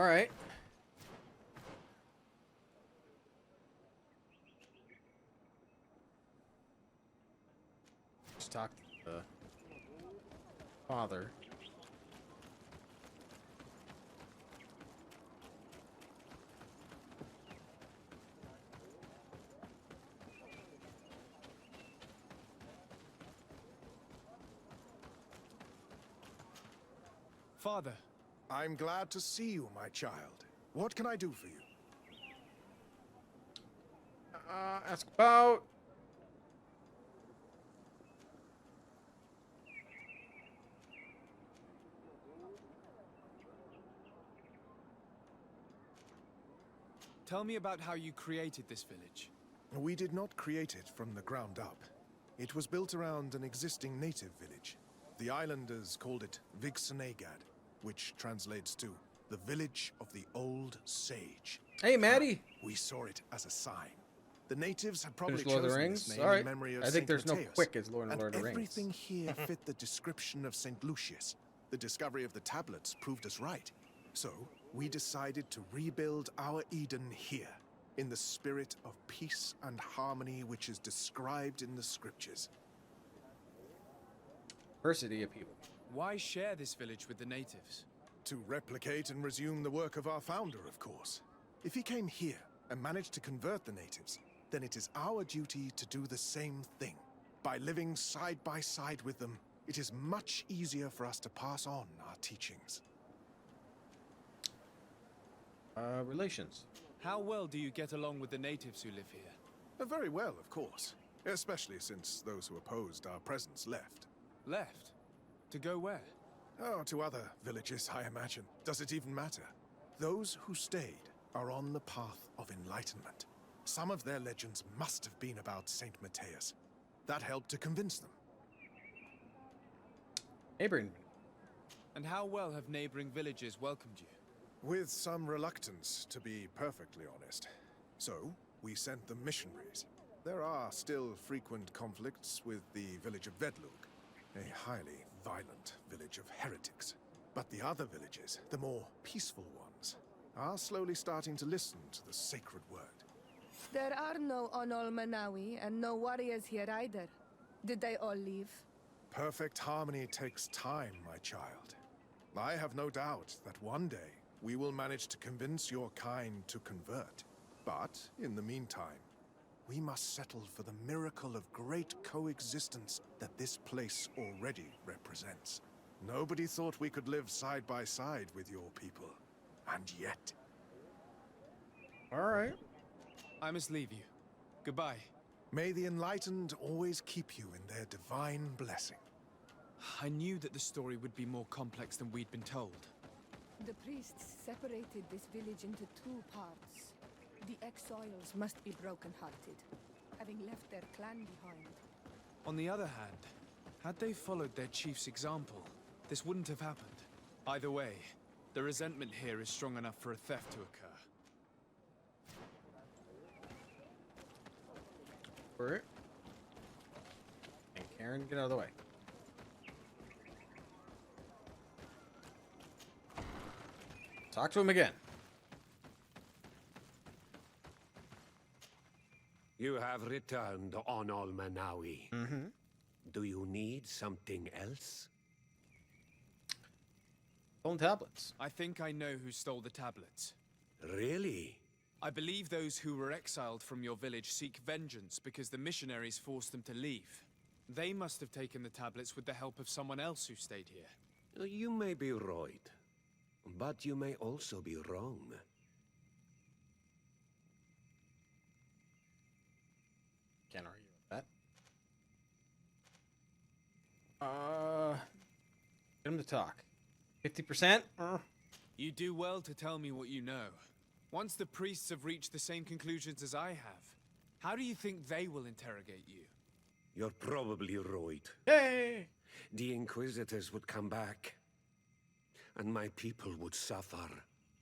All right. Let's talk to the father. Father. I'm glad to see you, my child. What can I do for you? Ask about... Tell me about how you created this village. We did not create it from the ground up. It was built around an existing native village. The islanders called it Mykillangelo, which translates to the village of the old sage. Hey, Maddie. We saw it as a sign. The natives had probably Lord of the chosen Rings. this name All right. in memory of I think Saint there's Mateus, no quick as Lord of the Rings. everything here fit the description of Saint Lucius. The discovery of the tablets proved us right. So, we decided to rebuild our Eden here, in the spirit of peace and harmony which is described in the scriptures. Diversity of people. Why share this village with the natives? To replicate and resume the work of our founder, of course. If he came here and managed to convert the natives, then it is our duty to do the same thing. By living side by side with them, it is much easier for us to pass on our teachings. Relations. How well do you get along with the natives who live here? Very well, of course. Especially since those who opposed our presence left. Left? To go where? Oh, to other villages, I imagine. Does it even matter? Those who stayed are on the path of enlightenment. Some of their legends must have been about Saint Mateus. That helped to convince them. Neighboring. And how well have neighboring villages welcomed you? With some reluctance, to be perfectly honest. So, we sent them missionaries. There are still frequent conflicts with the village of Vedlug, a highly violent village of heretics. But the other villages, the more peaceful ones, are slowly starting to listen to the sacred word. There are no Onol Manawi and no warriors here either. Did they all leave? Perfect harmony takes time, my child. I have no doubt that one day we will manage to convince your kind to convert. But, in the meantime, we must settle for the miracle of great coexistence that this place already represents. Nobody thought we could live side by side with your people. And yet... All right. I must leave you. Goodbye. May the enlightened always keep you in their divine blessing. I knew that the story would be more complex than we'd been told. The priests separated this village into two parts. The exiles must be broken-hearted, having left their clan behind. On the other hand, had they followed their chief's example, this wouldn't have happened. Either way, the resentment here is strong enough for a theft to occur. For it. And Karen, get out of the way. Talk to him again. You have returned on All Manawi. Mm-hmm. Do you need something else? Stone tablets. I think I know who stole the tablets. Really? I believe those who were exiled from your village seek vengeance because the missionaries forced them to leave. They must have taken the tablets with the help of someone else who stayed here. You may be right, but you may also be wrong. Can't argue with that. Get him to talk. 50%? You do well to tell me what you know. Once the priests have reached the same conclusions as I have, how do you think they will interrogate you? You're probably right. Yay! The Inquisitors would come back, and my people would suffer.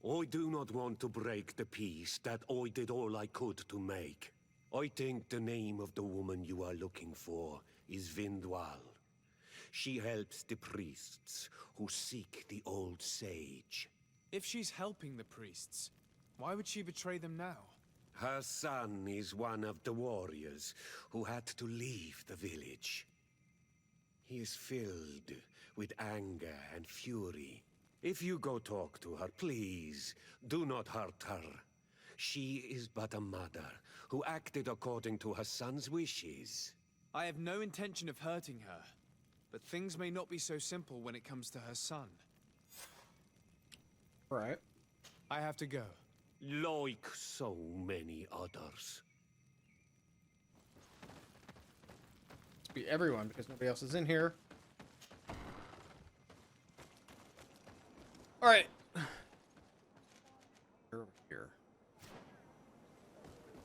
I do not want to break the peace that I did all I could to make. I think the name of the woman you are looking for is Vindwal. She helps the priests who seek the old sage. If she's helping the priests, why would she betray them now? Her son is one of the warriors who had to leave the village. He is filled with anger and fury. If you go talk to her, please, do not hurt her. She is but a mother who acted according to her son's wishes. I have no intention of hurting her, but things may not be so simple when it comes to her son. Right. I have to go. Like so many others. Must be everyone because nobody else is in here. All right. Over here.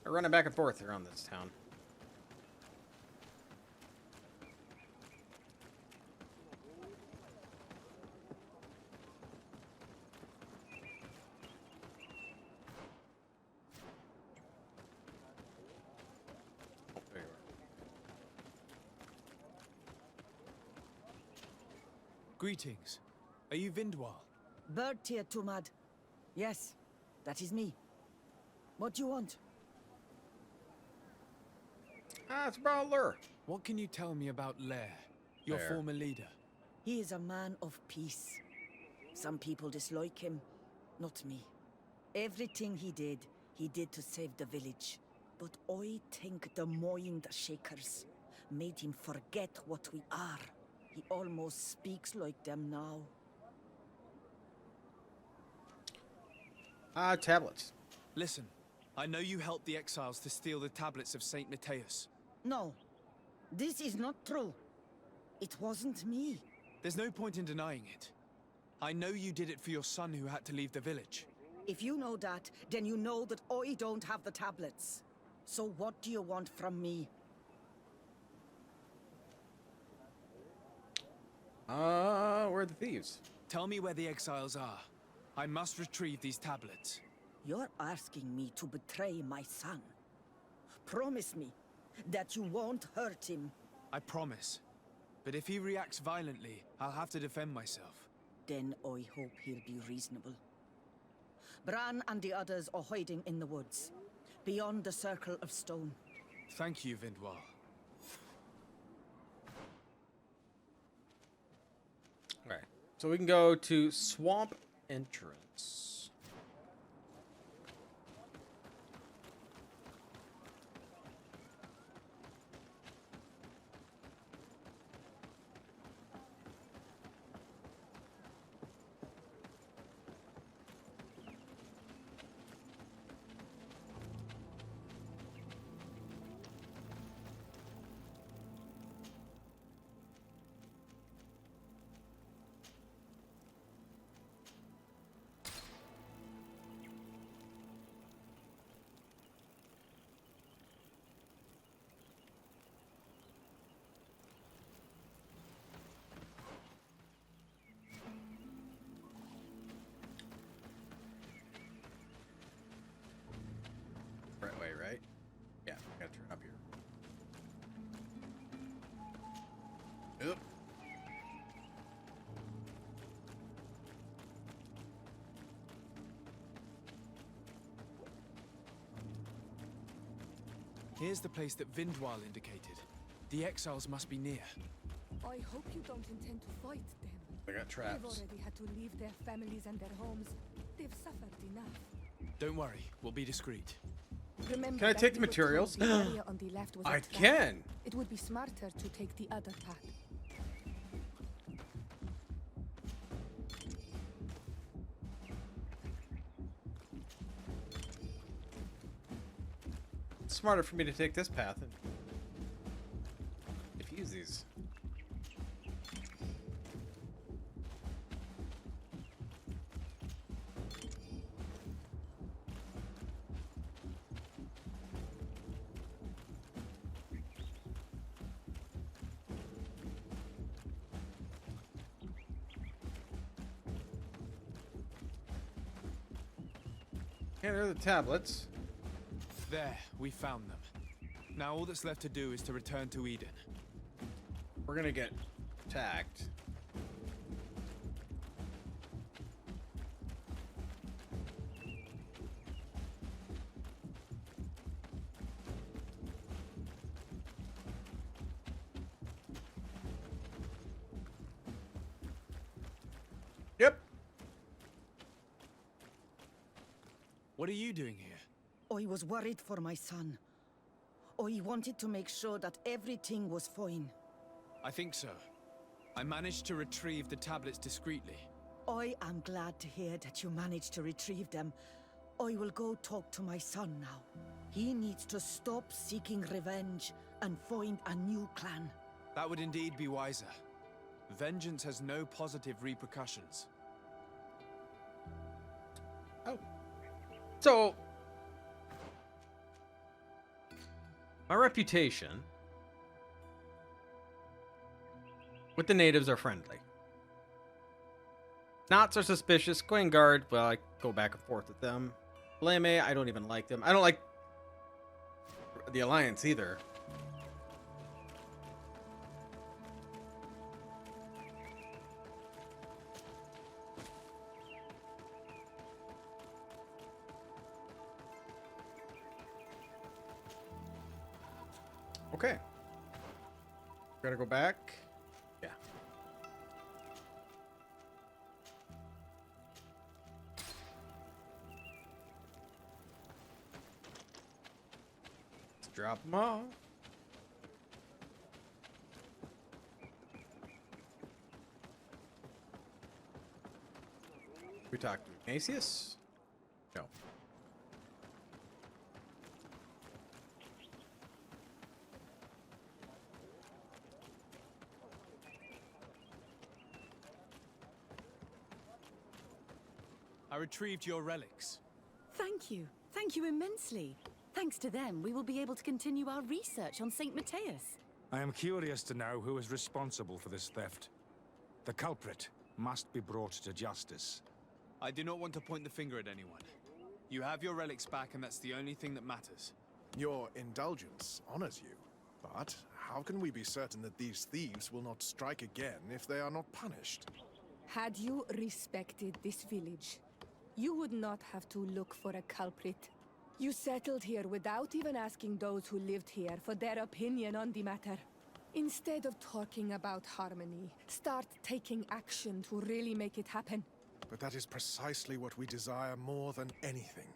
We're running back and forth around this town. Oh, there you are. Greetings. Are you Vindwal? Bird tier Tumad. Yes, that is me. What do you want? Ah, it's Brawler. What can you tell me about Lair, your Lair. former leader? He is a man of peace. Some people dislike him, not me. Everything he did to save the village. But I think the Mind Shakers made him forget what we are. He almost speaks like them now. Ah, tablets. Listen, I know you helped the exiles to steal the tablets of Saint Matthias. No, this is not true. It wasn't me. There's no point in denying it. I know you did it for your son who had to leave the village. If you know that, then you know that I don't have the tablets. So what do you want from me? Where are the thieves? Tell me where the exiles are. I must retrieve these tablets. You're asking me to betray my son. Promise me that you won't hurt him. I promise. But if he reacts violently, I'll have to defend myself. Then I hope he'll be reasonable. Bran and the others are hiding in the woods, beyond the circle of stone. Thank you, Vindwal. All right. So we can go to Swamp Entrance. Right way, right? Yeah, I gotta turn up here. Oop. Here's the place that Vindwal indicated. The exiles must be near. I hope you don't intend to fight them. I got They've traps. already had to leave their families and their homes. They've suffered enough. Don't worry, we'll be discreet. Remember Can I that take the you were told materials? the area on the left was a I trap. can. It would be smarter to take the other path. It's smarter for me to take this path and defuse these. And there are the tablets. There, we found them. Now all that's left to do is to return to Eden. We're gonna get attacked. What are you doing here? I was worried for my son. I wanted to make sure that everything was fine. I think so. I managed to retrieve the tablets discreetly. I am glad to hear that you managed to retrieve them. I will go talk to my son now. He needs to stop seeking revenge and find a new clan. That would indeed be wiser. Vengeance has no positive repercussions. Oh. So, my reputation with the natives are friendly. Not so suspicious. Guard, well, I go back and forth with them. Blame, I don't even like them. I don't like the Alliance either. Okay. Gotta go back. Yeah. Let's drop them off. We talked to Ignatius? No. I retrieved your relics. Thank you. Thank you immensely. Thanks to them, we will be able to continue our research on St. Matthias. I am curious to know who is responsible for this theft. The culprit must be brought to justice. I do not want to point the finger at anyone. You have your relics back, and that's the only thing that matters. Your indulgence honors you. But how can we be certain that these thieves will not strike again if they are not punished? Had you respected this village, you would not have to look for a culprit. You settled here without even asking those who lived here for their opinion on the matter. Instead of talking about harmony, start taking action to really make it happen. But that is precisely what we desire more than anything.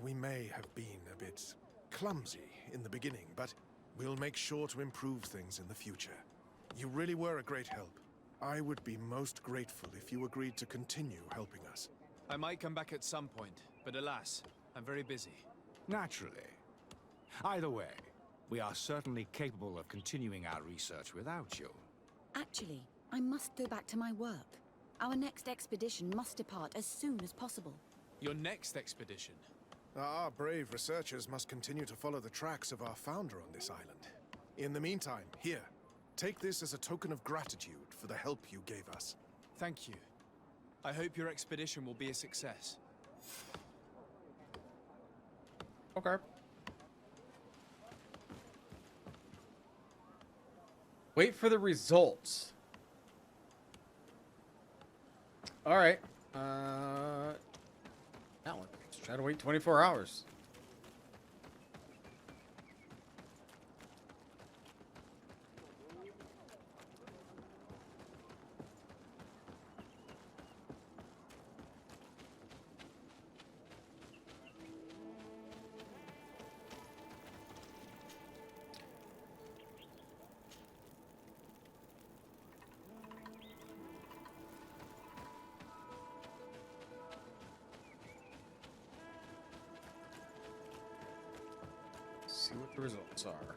We may have been a bit clumsy in the beginning, but we'll make sure to improve things in the future. You really were a great help. I would be most grateful if you agreed to continue helping us. I might come back at some point, but alas, I'm very busy. Naturally. Either way, we are certainly capable of continuing our research without you. Actually, I must go back to my work. Our next expedition must depart as soon as possible. Your next expedition? Our brave researchers must continue to follow the tracks of our founder on this island. In the meantime, here, take this as a token of gratitude for the help you gave us. Thank you. I hope your expedition will be a success. Okay. Wait for the results. All right. That one. Let's try to wait 24 hours. See what the results are.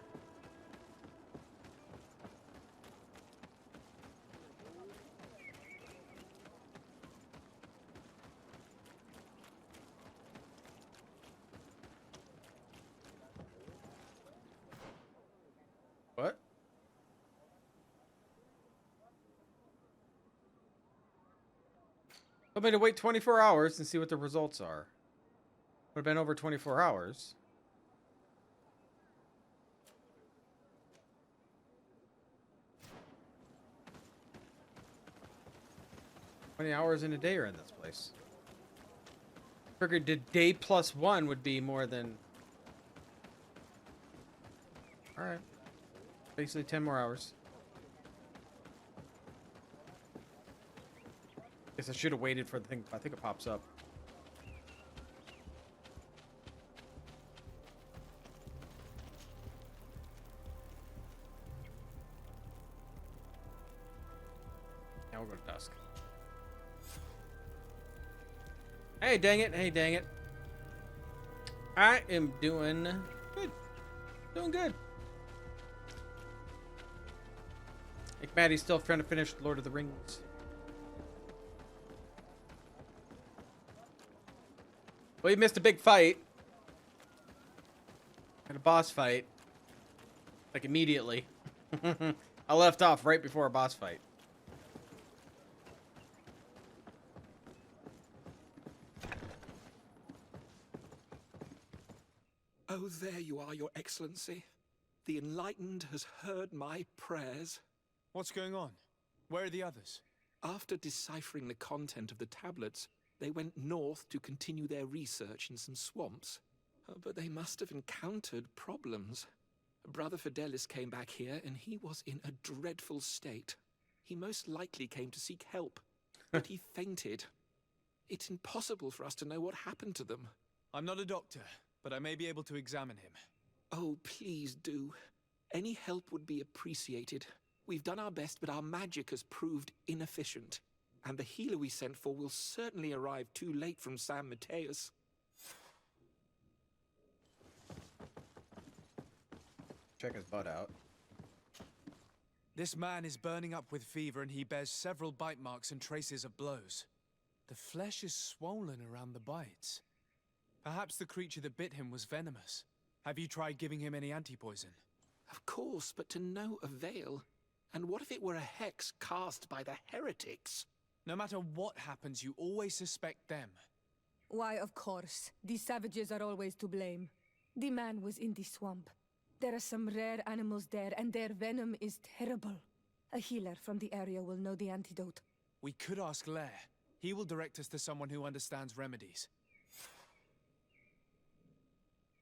What? Told me to wait 24 hours and see what the results are. Would have been over 24 hours. 20 hours in a day are in this place. Figured the day plus 1 would be more than... Alright. Basically 10 more hours. Guess I should have waited for the thing. I think it pops up. Now we'll go to dusk. Hey, dang it. Hey, dang it. I am doing good. Doing good. I think Maddie's still trying to finish Lord of the Rings. Well, you missed a big fight. Had a boss fight. Like, immediately. I left off right before a boss fight. Oh, there you are, Your Excellency. The Enlightened has heard my prayers. What's going on? Where are the others? After deciphering the content of the tablets, they went north to continue their research in some swamps. But they must have encountered problems. Brother Fidelis came back here, and he was in a dreadful state. He most likely came to seek help, but he fainted. It's impossible for us to know what happened to them. I'm not a doctor, but I may be able to examine him. Oh, please do. Any help would be appreciated. We've done our best, but our magic has proved inefficient. And the healer we sent for will certainly arrive too late from San Mateus. Check his butt out. This man is burning up with fever and he bears several bite marks and traces of blows. The flesh is swollen around the bites. Perhaps the creature that bit him was venomous. Have you tried giving him any anti-poison? Of course, but to no avail. And what if it were a hex cast by the heretics? No matter what happens, you always suspect them. Why, of course. These savages are always to blame. The man was in the swamp. There are some rare animals there, and their venom is terrible. A healer from the area will know the antidote. We could ask Lair. He will direct us to someone who understands remedies.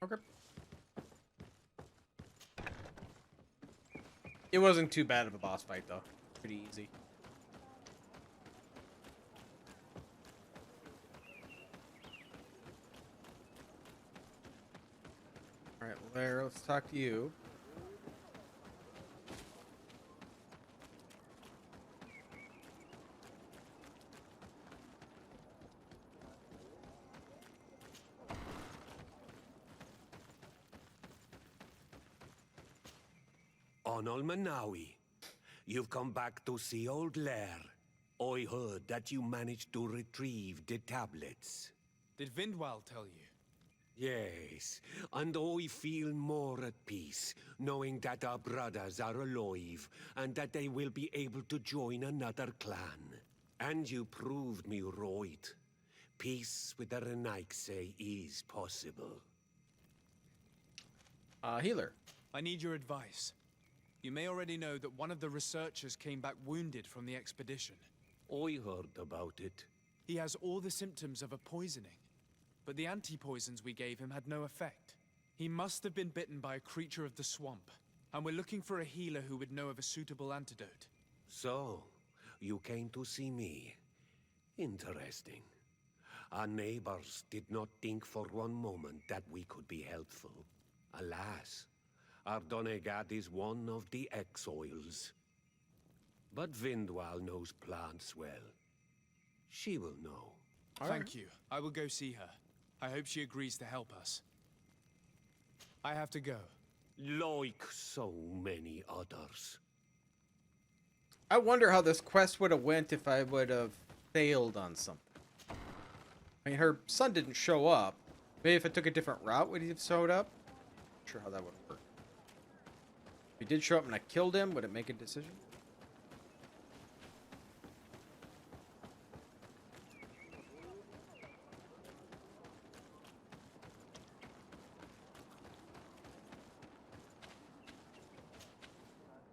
Okay. It wasn't too bad of a boss fight, though. Pretty easy. Alright, Lair, let's talk to you. Onol Manawi, you've come back to see old Lair. I heard that you managed to retrieve the tablets. Did Vindwal tell you? Yes, and I feel more at peace, knowing that our brothers are alive, and that they will be able to join another clan. And you proved me right. Peace with the Renaigse is possible. Healer. I need your advice. You may already know that one of the researchers came back wounded from the expedition. I heard about it. He has all the symptoms of a poisoning, but the anti-poisons we gave him had no effect. He must have been bitten by a creature of the swamp, and we're looking for a healer who would know of a suitable antidote. So, you came to see me. Interesting. Our neighbors did not think for one moment that we could be helpful. Alas, our Donegat is one of the exiles. But Vindwal knows plants well. She will know. Thank you. I will go see her. I hope she agrees to help us. I have to go. Like so many others. I wonder how this quest would have went if I would have failed on something. I mean, her son didn't show up. Maybe if I took a different route, would he have showed up? Not sure how that would work. If he did show up and I killed him, would it make a decision?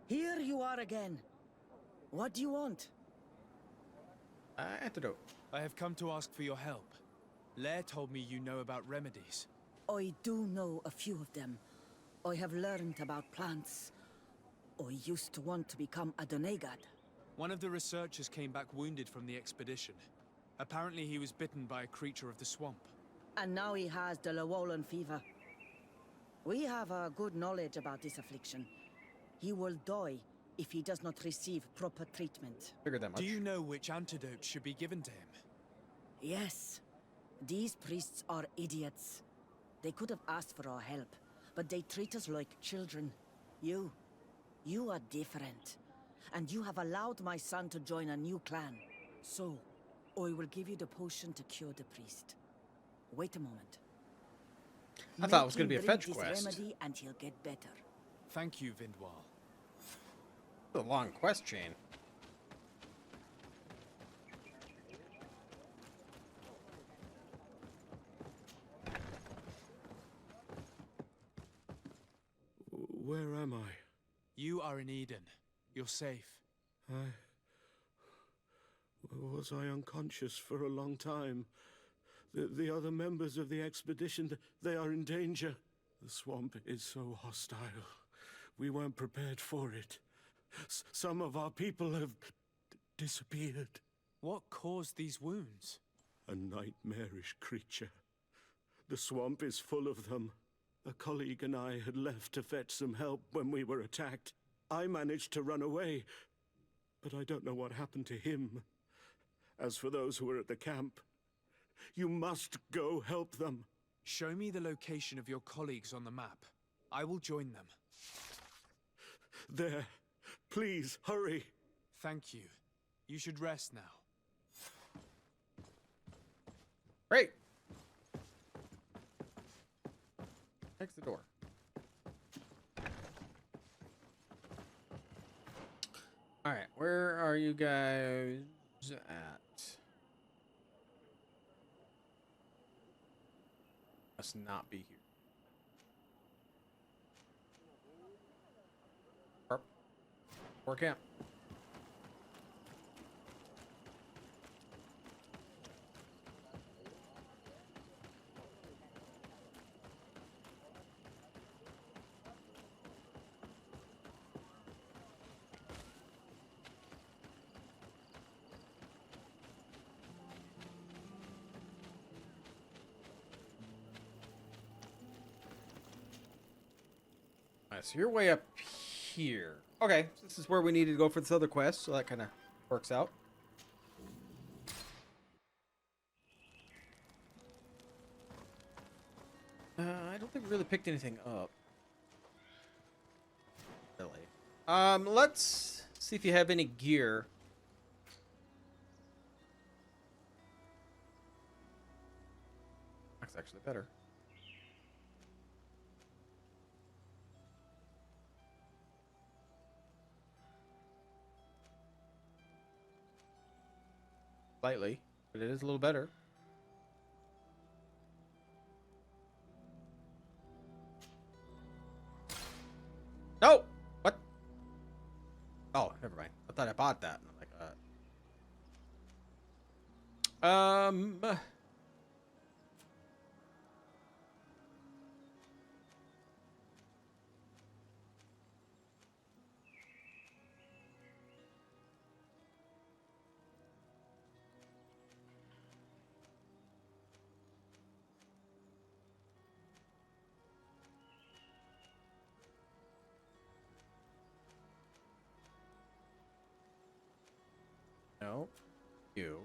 Here you are again. What do you want? Antidote. I have come to ask for your help. Lair told me you know about remedies. I do know a few of them. I have learned about plants. I used to want to become a Donegat. One of the researchers came back wounded from the expedition. Apparently he was bitten by a creature of the swamp. And now he has the Llewellyn fever. We have a good knowledge about this affliction. He will die if he does not receive proper treatment. Figured that much. Do you know which antidote should be given to him? Yes. These priests are idiots. They could have asked for our help, but they treat us like children. You are different. And you have allowed my son to join a new clan. So, I will give you the potion to cure the priest. Wait a moment. I thought it was Make going to be a him fetch drink this quest. remedy and he'll get better. Thank you, Vindwal. A long quest chain. Where am I? You are in Eden. You're safe. Was I unconscious for a long time? The other members of the expedition, they are in danger. The swamp is so hostile. We weren't prepared for it. Some of our people have disappeared. What caused these wounds? A nightmarish creature. The swamp is full of them. A colleague and I had left to fetch some help when we were attacked. I managed to run away, but I don't know what happened to him. As for those who were at the camp, you must go help them. Show me the location of your colleagues on the map. I will join them. There. Please, hurry. Thank you. You should rest now. Great. Next the door. Alright, where are you guys at? Must not be here. Or camp. Alright, so you're way up here. Okay, so this is where we needed to go for this other quest, so that kind of works out. I don't think we really picked anything up. Really. Let's see if you have any gear. That's actually better. Slightly, but it is a little better. No! What? Oh, never mind. I thought I bought that. And I'm like, no. You.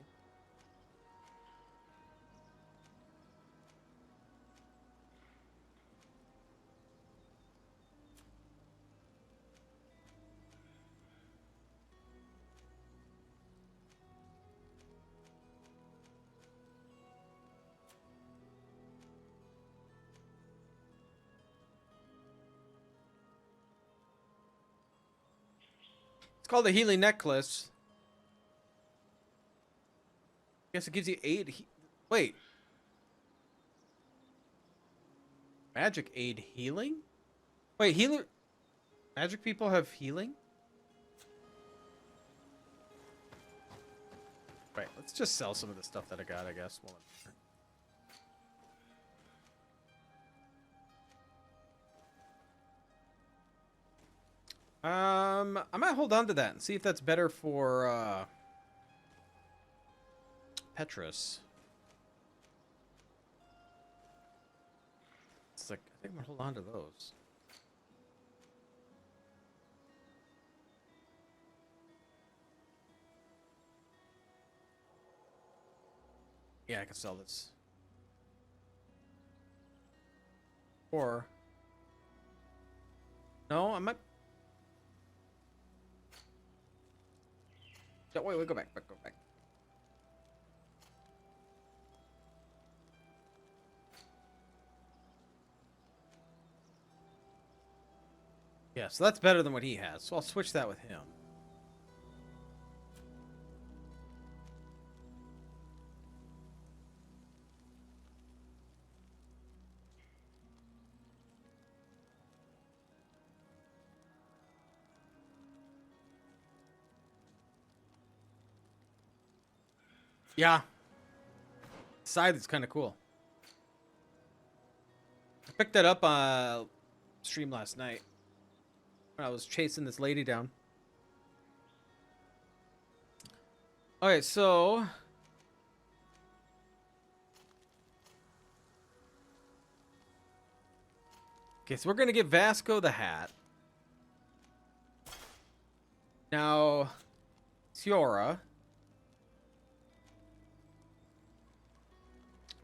It's called a healing necklace. I guess it gives you 8. Wait. Magic aid healing? Wait, healer. Magic people have healing? Right, let's just sell some of the stuff that I got, I guess. While I'm here. I might hold on to that and see if that's better for Petrus. It's like, I think I'm gonna hold on to those. Yeah, I can sell this. Or... No, I might... No, wait, go back, go back. Yeah, so that's better than what he has. So I'll switch that with him. Yeah. Scythe is kind of cool. I picked that up stream last night when I was chasing this lady down. Okay, so... Okay, so we're going to get Vasco the Hat. Now, Ciora.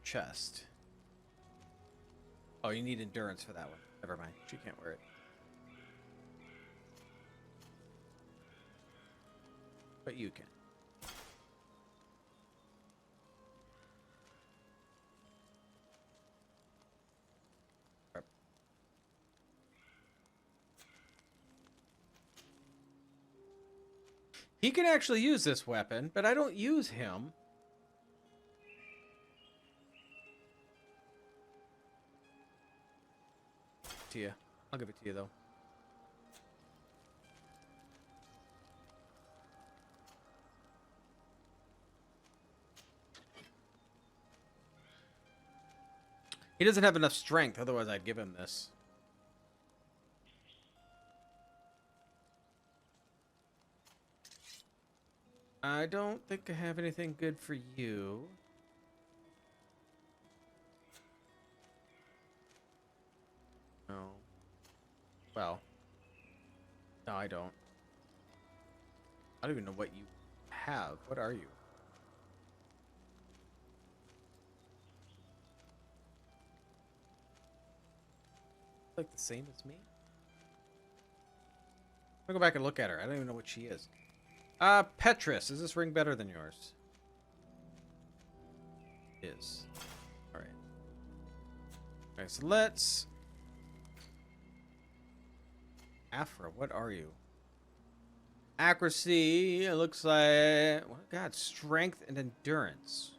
Chest. Oh, you need endurance for that one. Never mind. She can't wear it. But you can. He can actually use this weapon, but I don't use him. To you. I'll give it to you, though. He doesn't have enough strength, otherwise I'd give him this. I don't think I have anything good for you. No. Well. No, I don't. I don't even know what you have. What are you? Like the same as me? I'll go back and look at her. I don't even know what she is. Petrus. Is this ring better than yours? It is. Alright. Alright, so let's... Afra, what are you? Accuracy, it looks like... Oh God, strength and endurance.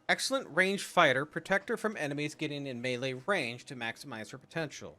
Excellent ranged fighter. Protect her from enemies getting in melee range to maximize her potential.